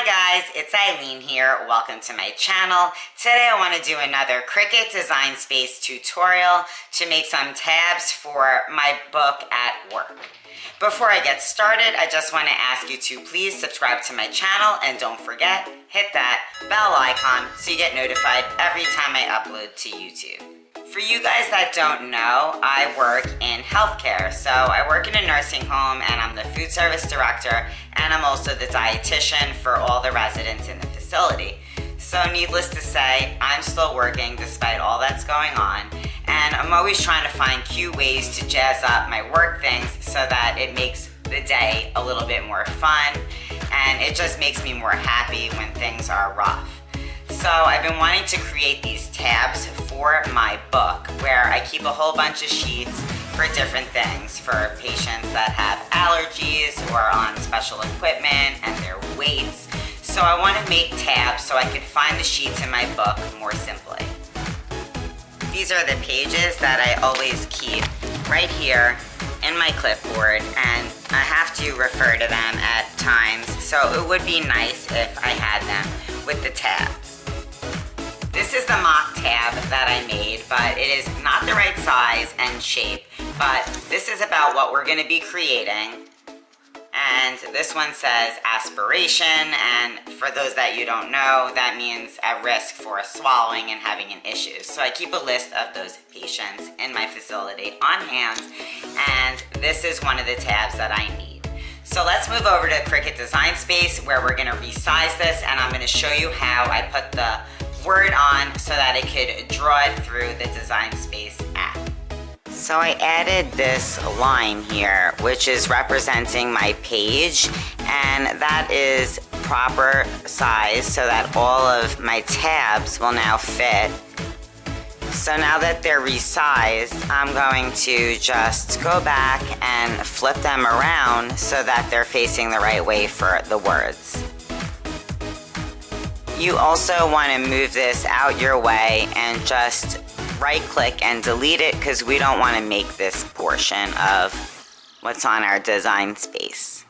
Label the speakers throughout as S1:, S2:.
S1: Hi guys, it's Ilene here. Welcome to my channel. Today I want to do another Cricut Design Space tutorial to make some tabs for my book at work. Before I get started, I just want to ask you to please subscribe to my channel and don't forget, hit that bell icon so you get notified every time I upload to YouTube. For you guys that don't know, I work in healthcare. So I work in a nursing home and I'm the food service director, and I'm also the dietitian for all the residents in the facility. So needless to say, I'm still working despite all that's going on, and I'm always trying to find cute ways to jazz up my work things so that it makes the day a little bit more fun, and it just makes me more happy when things are rough. So I've been wanting to create these tabs for my book where I keep a whole bunch of sheets for different things, for patients that have allergies or are on special equipment and their weights. So I want to make tabs so I could find the sheets in my book more simply. These are the pages that I always keep right here in my clipboard, and I have to refer to them at times, so it would be nice if I had them with the tabs. This is the Mack tab that I made, but it is not the right size and shape, but this is about what we're going to be creating. And this one says aspiration, and for those that you don't know, that means at risk for swallowing and having an issue. So I keep a list of those patients in my facility on hand, and this is one of the tabs that I need. So let's move over to Cricut Design Space where we're going to resize this, and I'm going to show you how I put the word on so that it could draw it through the Design Space app. So I added this line here, which is representing my page, and that is proper size so that all of my tabs will now fit. So now that they're resized, I'm going to just go back and flip them around so that they're facing the right way for the words. You also want to move this out your way and just right click and delete it because we don't want to make this portion of what's on our design space.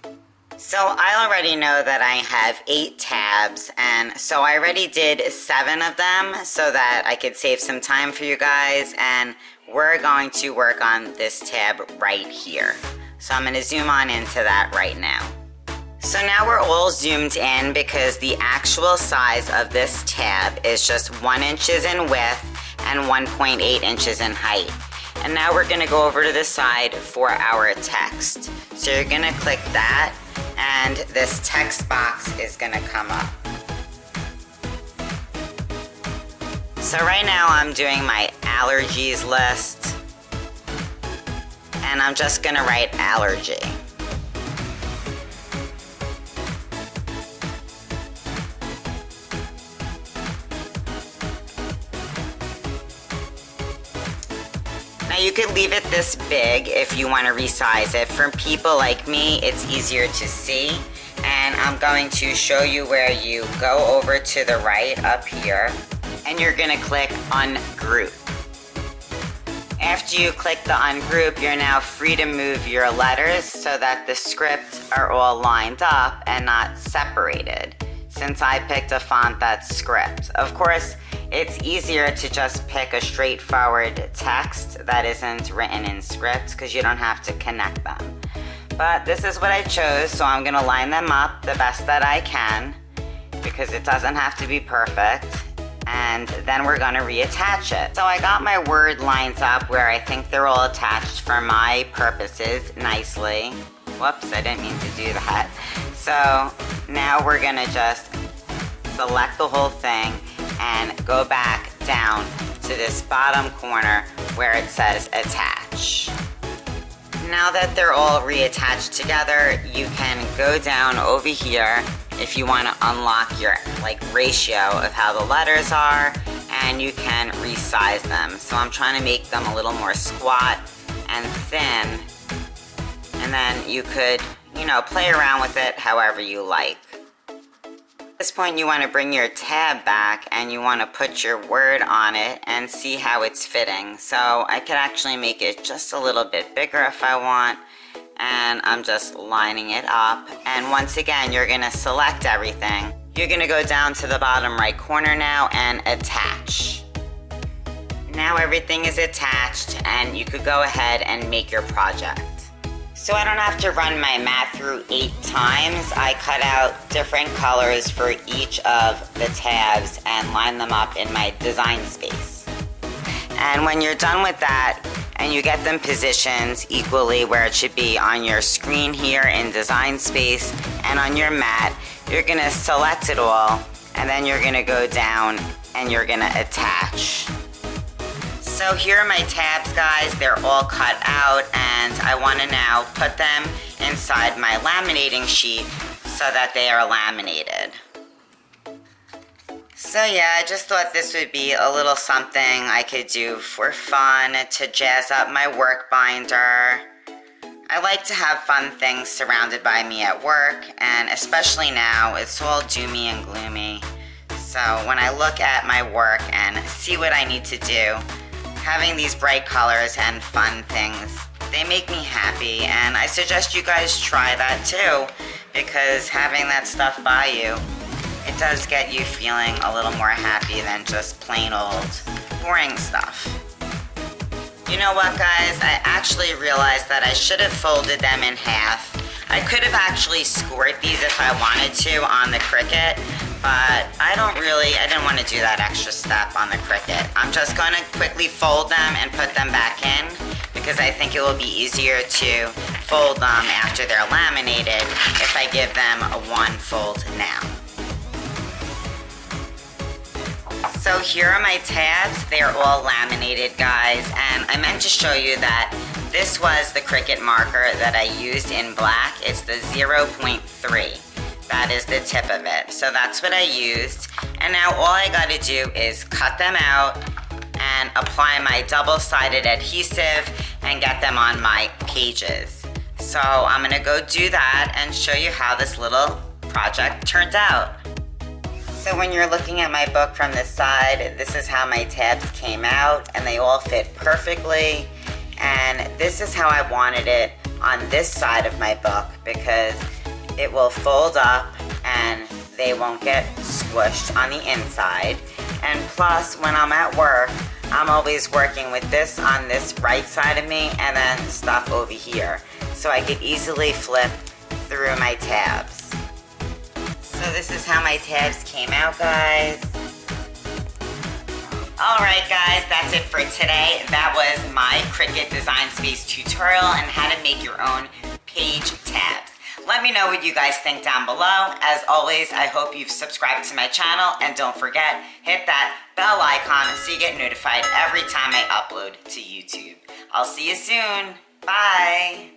S1: So I already know that I have 8 tabs, and so I already did 7 of them so that I could save some time for you guys, and we're going to work on this tab right here. So I'm going to zoom on into that right now. So now we're all zoomed in because the actual size of this tab is just 1 inch in width and 1.8 inches in height. And now we're going to go over to the side for our text. So you're going to click that, and this text box is going to come up. So right now I'm doing my allergies list, and I'm just going to write allergy. Now you could leave it this big if you want to resize it. For people like me, it's easier to see. And I'm going to show you where you go over to the right up here, and you're going to click Ungroup. After you click the Ungroup, you're now free to move your letters so that the script are all lined up and not separated, since I picked a font that's script. Of course, it's easier to just pick a straightforward text that isn't written in script because you don't have to connect them. But this is what I chose, so I'm going to line them up the best that I can because it doesn't have to be perfect, and then we're going to reattach it. So I got my word lines up where I think they're all attached for my purposes nicely. Whoops, I didn't mean to do that. So now we're going to just select the whole thing and go back down to this bottom corner where it says attach. Now that they're all reattached together, you can go down over here if you want to unlock your ratio of how the letters are, and you can resize them. So I'm trying to make them a little more squat and thin, and then you could, play around with it however you like. At this point, you want to bring your tab back and you want to put your word on it and see how it's fitting. So I could actually make it just a little bit bigger if I want, and I'm just lining it up. And once again, you're going to select everything You're gonna go down to the bottom right corner now and attach. Now everything is attached and you could go ahead and make your project. So I don't have to run my mat through 8 times. I cut out different colors for each of the tabs and line them up in my design space. And when you're done with that and you get them positioned equally where it should be on your screen here in design space and on your mat, you're gonna select it all and then you're gonna go down and you're gonna attach. So here are my tabs, guys. They're all cut out and I want to now put them inside my laminating sheet so that they are laminated. So yeah, I just thought this would be a little something I could do for fun to jazz up my work binder. I like to have fun things surrounded by me at work, and especially now, it's all doomy and gloomy. So when I look at my work and see what I need to do, having these bright colors and fun things, they make me happy, and I suggest you guys try that too, because having that stuff by you, it does get you feeling a little more happy than just plain old boring stuff. You know what, guys? I actually realized that I should have folded them in half. I could have actually scored these if I wanted to on the Cricut, but I didn't want to do that extra step on the Cricut. I'm just going to quickly fold them and put them back in because I think it will be easier to fold them after they're laminated if I give them a one fold now. So here are my tabs. They're all laminated, guys, and I meant to show you that this was the Cricut marker that I used in black. It's the 0.3. That is the tip of it. So that's what I used. And now all I gotta do is cut them out and apply my double-sided adhesive and get them on my pages. So I'm gonna go do that and show you how this little project turned out. So when you're looking at my book from the side, this is how my tabs came out, and they all fit perfectly. And this is how I wanted it on this side of my book because it will fold up and they won't get squished on the inside. And plus, when I'm at work, I'm always working with this on this right side of me and then stuff over here. So I could easily flip through my tabs. So this is how my tabs came out, guys. Alright guys, that's it for today. That was my Cricut Design Space tutorial on how to make your own page tabs. Let me know what you guys think down below. As always, I hope you've subscribed to my channel, and don't forget, hit that bell icon so you get notified every time I upload to YouTube. I'll see you soon. Bye.